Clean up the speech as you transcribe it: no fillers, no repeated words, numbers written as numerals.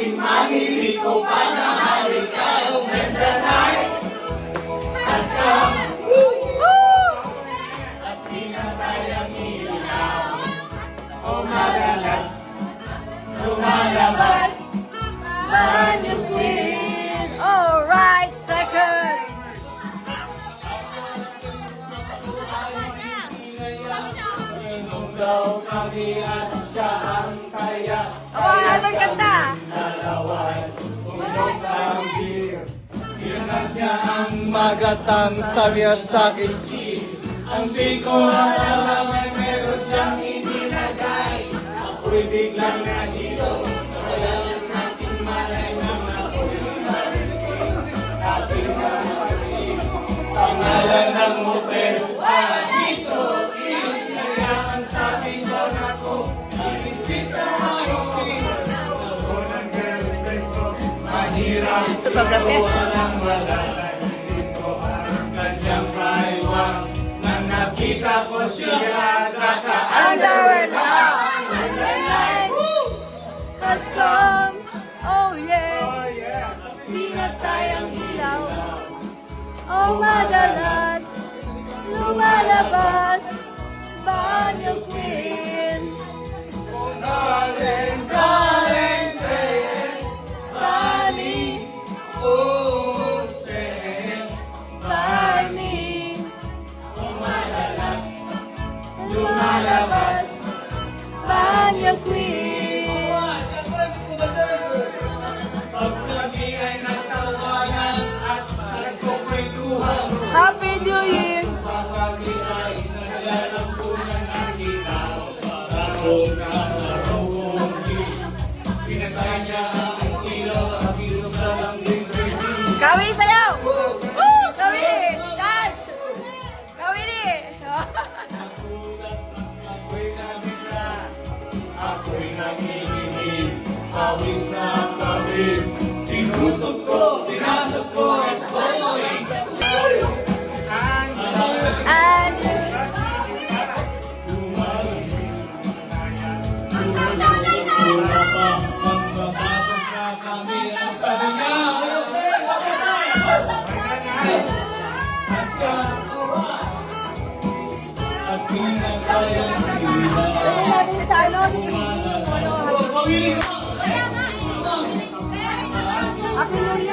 ating maniligo, panahalik tayo when the night has come. At di na tayong ilaw, o madalas lumalabas, Banyo Queen! Alright, second! nung daw kami at siya ang kaya. Abangan natin kanta! Lalawan, unog ang beer. Ingat niya ang magatang sabi niya sa'kin. Ang di ko alam ay meron siyang inilagay. Ako'y biglang nahilo. Wala nating malay na ako'y marising. Aking marising. Pangalan ng motel. Dito, kaya ang sabi ko na ko. Inisip na mayoking. Ako ng girlfriend ko. Mahirap. Walang wala sa isip ko. Ang kanyang kaiwang. Nang nakita ko siya. Underline! Underline! Has come! Oh yeah! Di na tayong ilaw. Oh madalas lumalabas, Banyo Queen! Darling, darling, say it. Bali, Oh, say it. by me, lumalabas, Banyo Queen! Pag kami ay nagtawanan at nagkukwentuhan, Happy New Year! pag kami ay naglalampunan ang ikaw. Parang nakasarong pinatay niya ang ilaw at ilog sa lambing sweetie. Kawili sayaw! Woo! Kawili! Dance! Kawili! Nagulat at ako'y nabigla. Ako'y nanginginig, pawis na pawis. Tinutok ko, tinasok ko, at boing. And natin sa ano, si Happy New Year!